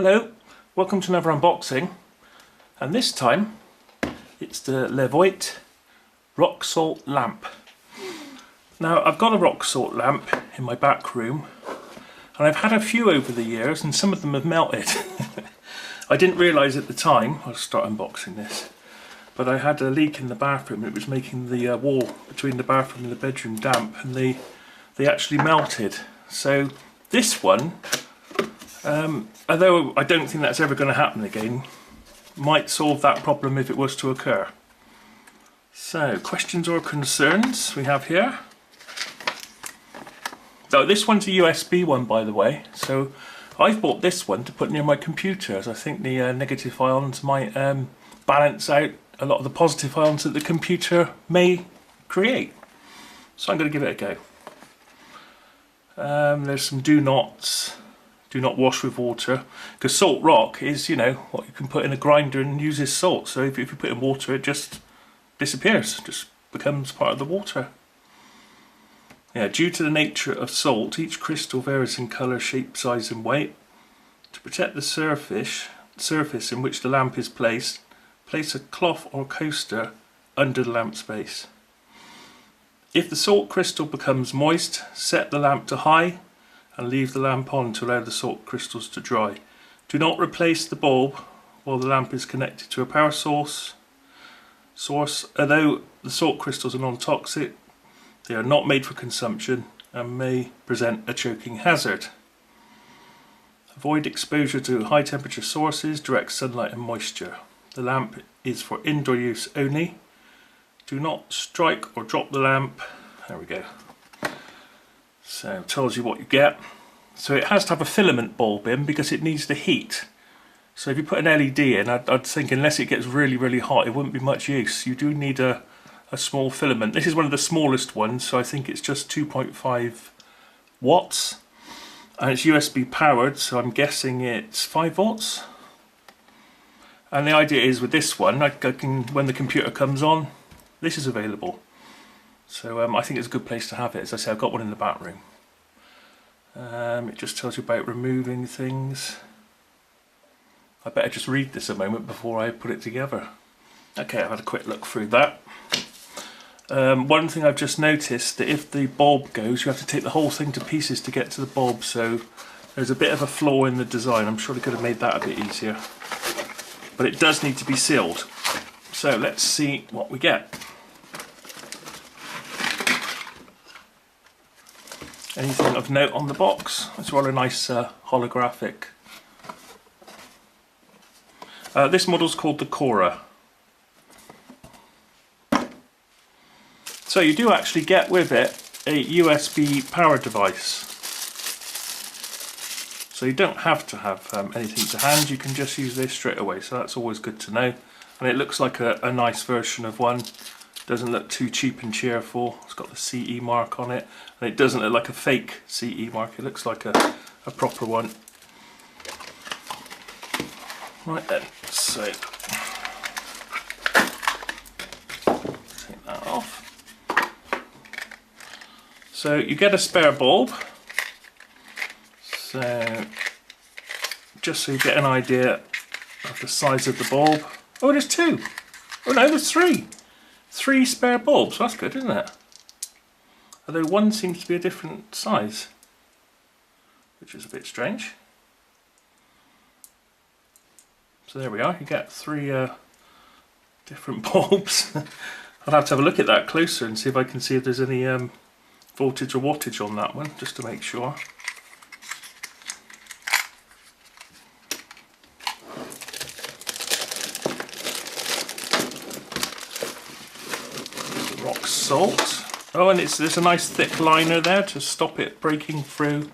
Hello, welcome to another unboxing, and this time it's the Levoit rock salt lamp. Now I've got a rock salt lamp in my back room and I've had a few over the years and some of them have melted. I didn't realise at the time, I'll start unboxing this, but I had a leak in the bathroom and it was making the wall between the bathroom and the bedroom damp, and they actually melted. So this one, although I don't think that's ever going to happen again, might solve that problem if it was to occur. So, questions or concerns we have here. So this one's a USB one, by the way, so I've bought this one to put near my computer, as I think the negative ions might balance out a lot of the positive ions that the computer may create. So I'm going to give it a go. There's some do not wash with water, because salt rock is, you know, what you can put in a grinder and uses salt, so if you put in water it just disappears, just becomes part of the water. Yeah, due to the nature of salt, each crystal varies in colour, shape, size and weight. To protect the surface in which the lamp is placed, place a cloth or coaster under the lamp's base. If the salt crystal becomes moist, set the lamp to high and leave the lamp on to allow the salt crystals to dry. Do not replace the bulb while the lamp is connected to a power source. Although the salt crystals are non-toxic, they are not made for consumption and may present a choking hazard. Avoid exposure to high temperature sources, direct sunlight and moisture. The lamp is for indoor use only. Do not strike or drop the lamp. There we go. So it tells you what you get. So it has to have a filament bulb in because it needs the heat. So if you put an LED in, I'd think unless it gets really hot, it wouldn't be much use. You do need a small filament. This is one of the smallest ones, so I think it's just 2.5 watts. And it's USB powered, so I'm guessing it's 5 volts. And the idea is with this one, I can, when the computer comes on, this is available. So I think it's a good place to have it. As I say, I've got one in the back room. It just tells you about removing things. I better just read this a moment before I put it together. Okay, I've had a quick look through that. One thing I've just noticed, that if the bulb goes, you have to take the whole thing to pieces to get to the bulb, so there's a bit of a flaw in the design. I'm sure they could have made that a bit easier. But it does need to be sealed. So let's see what we get. Anything of note on the box? It's rather nice holographic. This model's called the Cora. So you do actually get with it a USB power device. So you don't have to have anything to hand, you can just use this straight away, so that's always good to know. And it looks like a nice version of one. Doesn't look too cheap and cheerful. It's got the CE mark on it, and it doesn't look like a fake CE mark, it looks like a proper one. Right then, so take that off. So you get a spare bulb, so just so you get an idea of the size of the bulb. Oh, there's two. Oh no, there's three. Three spare bulbs, that's good, isn't it? Although one seems to be a different size, which is a bit strange. So there we are, you get three different bulbs. I'll have to have a look at that closer and see if I can see if there's any voltage or wattage on that one, just to make sure. Rock salt. Oh, and there's a nice thick liner there to stop it breaking through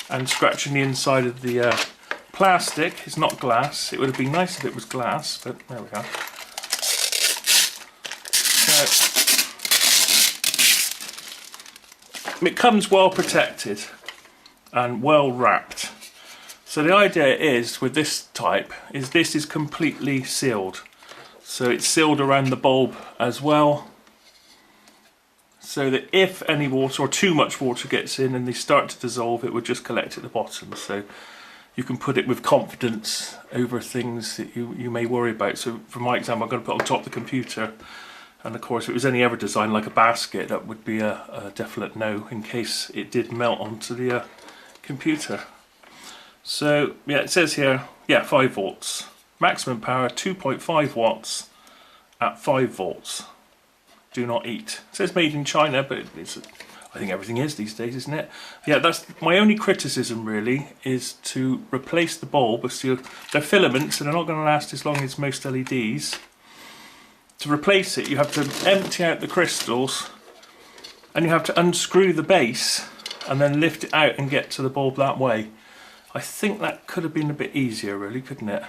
and scratching the inside of the plastic. It's not glass. It would have been nice if it was glass, but there we are. So, it comes well protected and well wrapped. So the idea is with this type is this is completely sealed. So it's sealed around the bulb as well, so that if any water or too much water gets in and they start to dissolve, it would just collect at the bottom. So you can put it with confidence over things that you may worry about. So for my example, I'm going to put on top of the computer, and of course if it was any ever designed like a basket, that would be a definite no in case it did melt onto the computer. So yeah, it says here, yeah, 5 volts. Maximum power 2.5 watts at 5 volts. Do not eat. It says made in China, but I think everything is these days, isn't it? Yeah, that's my only criticism really, is to replace the bulb. They're filaments and they're not going to last as long as most LEDs. To replace it, you have to empty out the crystals and you have to unscrew the base and then lift it out and get to the bulb that way. I think that could have been a bit easier really, couldn't it?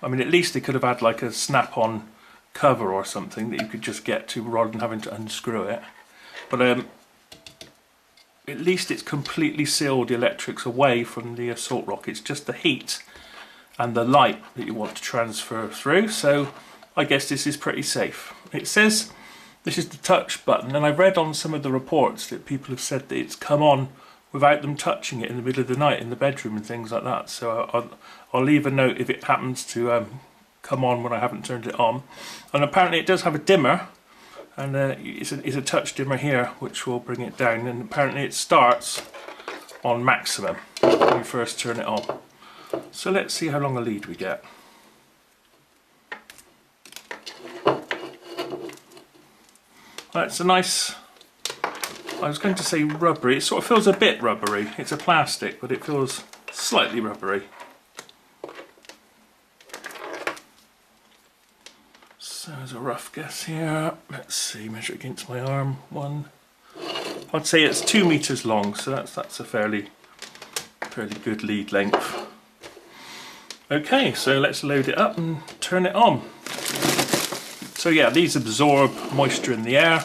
I mean, at least they could have had like a snap-on cover or something that you could just get to rather than having to unscrew it. But at least it's completely sealed the electrics away from the salt rock. It's just the heat and the light that you want to transfer through, so I guess this is pretty safe. It says this is the touch button, and I've read on some of the reports that people have said that it's come on without them touching it in the middle of the night in the bedroom and things like that. So I'll leave a note if it happens to come on when I haven't turned it on. And apparently it does have a dimmer, and it's a touch dimmer here which will bring it down, and apparently it starts on maximum when you first turn it on. So let's see how long a lead we get. It's a nice, I was going to say rubbery, it sort of feels a bit rubbery. It's a plastic, but it feels slightly rubbery. So there's a rough guess here. Let's see, measure it against my arm. I'd say it's 2 meters long, so that's a fairly good lead length. Okay, so let's load it up and turn it on. So yeah, these absorb moisture in the air,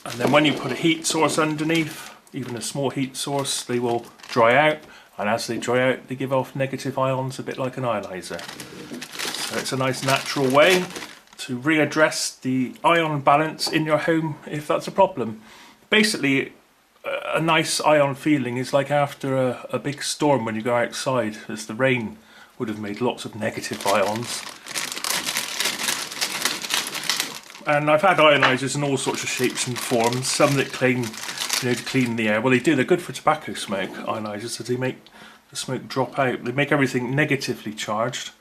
and then when you put a heat source underneath, even a small heat source, they will dry out, and as they dry out they give off negative ions, a bit like an ionizer. So it's a nice natural way to readdress the ion balance in your home if that's a problem. Basically, a nice ion feeling is like after a big storm when you go outside, as the rain would have made lots of negative ions. And I've had ionizers in all sorts of shapes and forms, some that claim, to clean the air. Well, they do, they're good for tobacco smoke, ionizers, so they make the smoke drop out. They make everything negatively charged.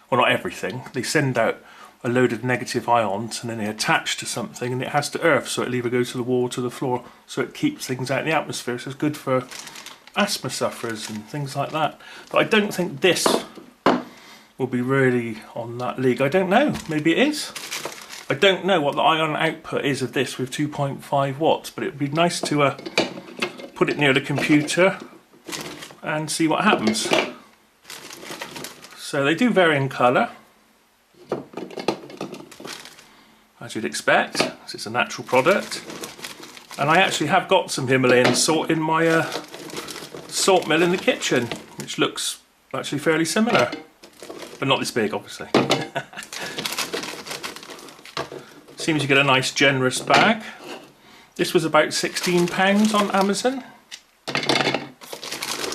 Well, not everything. They send out a load of negative ions and then they attach to something and it has to earth, so it'll either go to the wall or to the floor, so it keeps things out in the atmosphere. So it's good for asthma sufferers and things like that. But I don't think this will be really on that league. I don't know, maybe it is. I don't know what the ion output is of this with 2.5 watts, but it would be nice to put it near the computer and see what happens. So they do vary in colour, as you'd expect, because it's a natural product. And I actually have got some Himalayan salt in my salt mill in the kitchen, which looks actually fairly similar, but not this big, obviously. Seems you get a nice generous bag. This was about £16 on Amazon.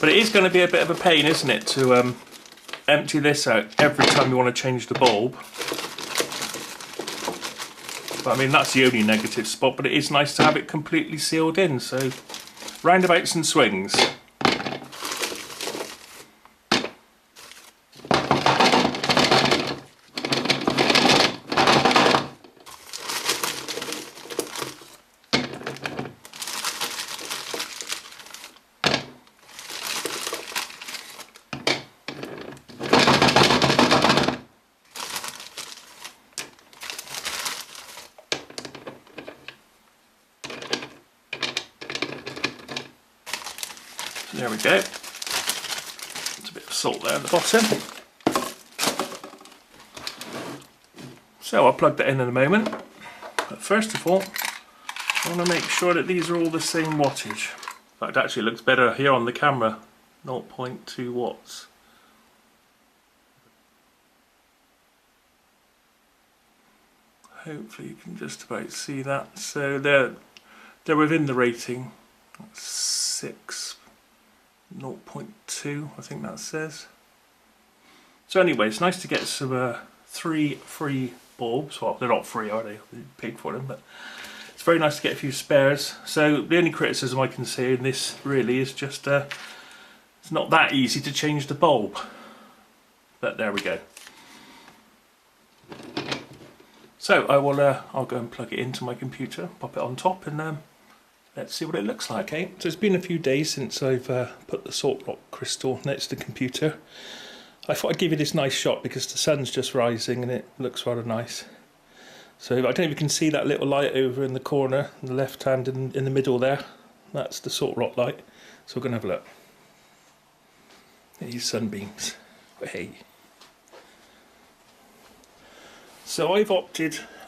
But it is going to be a bit of a pain, isn't it, to empty this out every time you want to change the bulb. But I mean, that's the only negative spot, but it is nice to have it completely sealed in, so roundabouts and swings. There we go. There's a bit of salt there at the bottom. So I'll plug that in a moment. But first of all, I want to make sure that these are all the same wattage. In fact, it actually looks better here on the camera. 0.2 watts. Hopefully you can just about see that. So they're within the rating. 0.2, I think that says. So anyway, it's nice to get some 3 free bulbs. Well, they're not free, are they? We paid for them, but it's very nice to get a few spares. So the only criticism I can say in this really is just it's not that easy to change the bulb. But there we go. So I'll go and plug it into my computer, pop it on top, and let's see what it looks like. Okay, so it's been a few days since I've put the salt rock crystal next to the computer. I thought I'd give you this nice shot because the sun's just rising and it looks rather nice. So I don't know if you can see that little light over in the corner, in the left hand in the middle there. That's the salt rock light. So we're going to have a look. These sunbeams. Hey. So I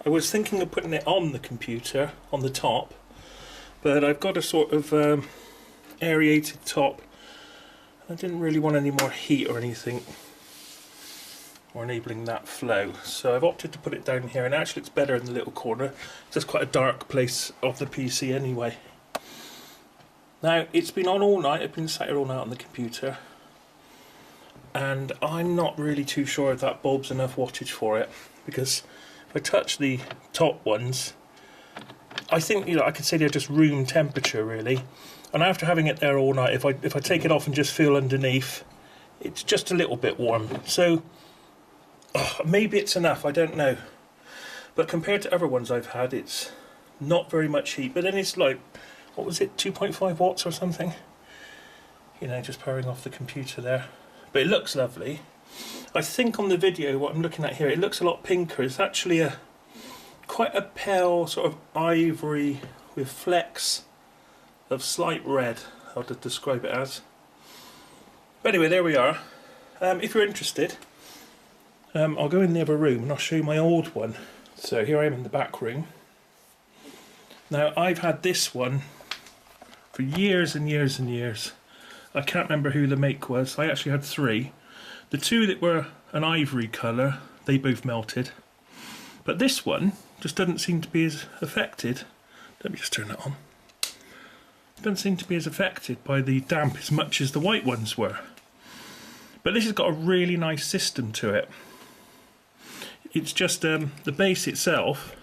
was thinking of putting it on the computer, on the top, but I've got a sort of aerated top. I didn't really want any more heat or anything, or enabling that flow. So I've opted to put it down here, and it actually looks better in the little corner. It's just quite a dark place of the PC anyway. Now, it's been on all night. I've been sat here all night on the computer, and I'm not really too sure if that bulb's enough wattage for it, because if I touch the top ones, I think, you know, I could say they're just room temperature really. And after having it there all night, if I take it off and just feel underneath, it's just a little bit warm. So maybe it's enough, I don't know. But compared to other ones I've had, it's not very much heat. But then it's like, what was it, 2.5 watts or something? You know, just powering off the computer there. But it looks lovely. I think on the video, what I'm looking at here, it looks a lot pinker. It's actually quite a pale sort of ivory with flecks of slight red, how to describe it as. But anyway, there we are. If you're interested, I'll go in the other room and I'll show you my old one. So here I am in the back room. Now I've had this one for years and years and years. I can't remember who the make was. I actually had 3. The 2 that were an ivory colour, they both melted. But this one just doesn't seem to be as affected. Let me just turn that on. It doesn't seem to be as affected by the damp as much as the white ones were. But this has got a really nice system to it. It's just the base itself.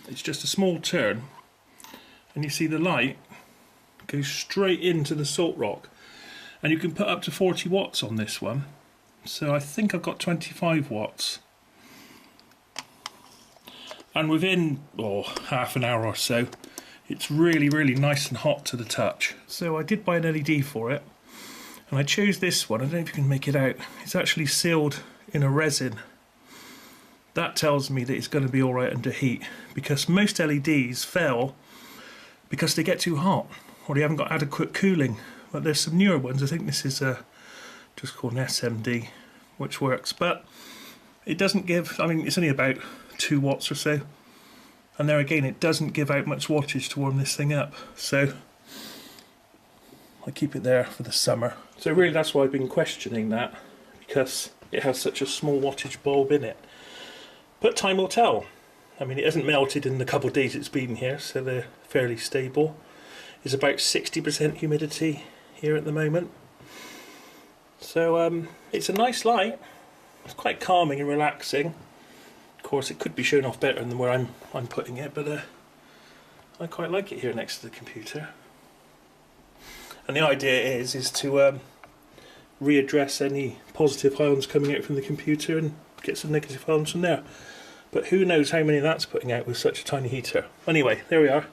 It's just a small turn, and you see the light goes straight into the salt rock, and you can put up to 40 watts on this one. So I think I've got 25 watts, and within half an hour or so it's really nice and hot to the touch. So I did buy an LED for it, and I chose this one. I don't know if you can make it out. It's actually sealed in a resin. That tells me that it's going to be alright under heat, because most LEDs fail because they get too hot or they haven't got adequate cooling. But there's some newer ones. I think this is just called an SMD, which works, but it doesn't give, I mean, it's only about 2 watts or so, and there again it doesn't give out much wattage to warm this thing up. So I keep it there for the summer. So really that's why I've been questioning that, because it has such a small wattage bulb in it. But time will tell. I mean, it hasn't melted in the couple of days it's been here, so they're fairly stable. There's about 60% humidity here at the moment. So it's a nice light. It's quite calming and relaxing. Of course, it could be shown off better than where I'm putting it, but I quite like it here next to the computer. And the idea is to readdress any positive ions coming out from the computer and get some negative ions from there. But who knows how many that's putting out with such a tiny heater. Anyway, there we are.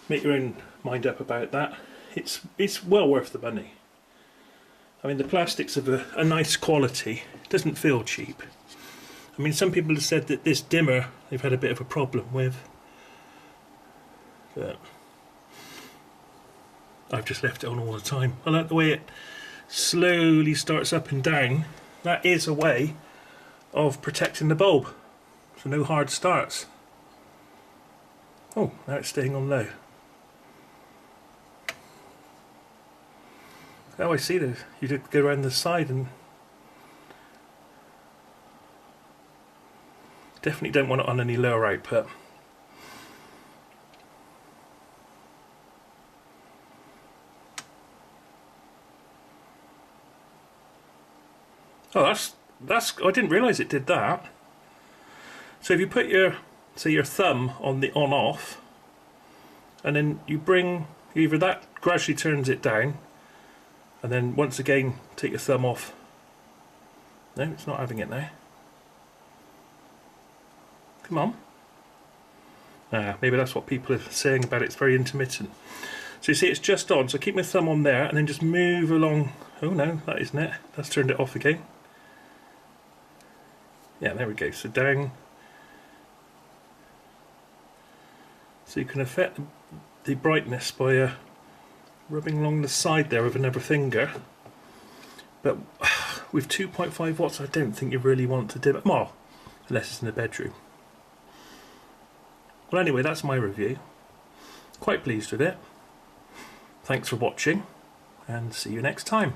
Make your own mind up about that. It's well worth the money. I mean, the plastic's of a nice quality. It doesn't feel cheap. I mean, some people have said that this dimmer they've had a bit of a problem with. But I've just left it on all the time. I like the way it slowly starts up and down. That is a way of protecting the bulb, so no hard starts. Oh, now it's staying on low. Oh, I see that you did go around the side, and definitely don't want it on any lower output. Oh, that's I didn't realise it did that. So if you put your thumb on the on off, and then you bring either that gradually turns it down, and then once again take your thumb off. No, it's not having it now. Come on. Maybe that's what people are saying about it. It's very intermittent. So you see it's just on, so keep my thumb on there and then just move along. Oh no, that isn't it. That's turned it off again. Yeah, there we go. So down. So you can affect the brightness by rubbing along the side there with another finger. But with 2.5 watts, I don't think you really want to dim it more, unless it's in the bedroom. Well, anyway, that's my review. Quite pleased with it. Thanks for watching, and see you next time.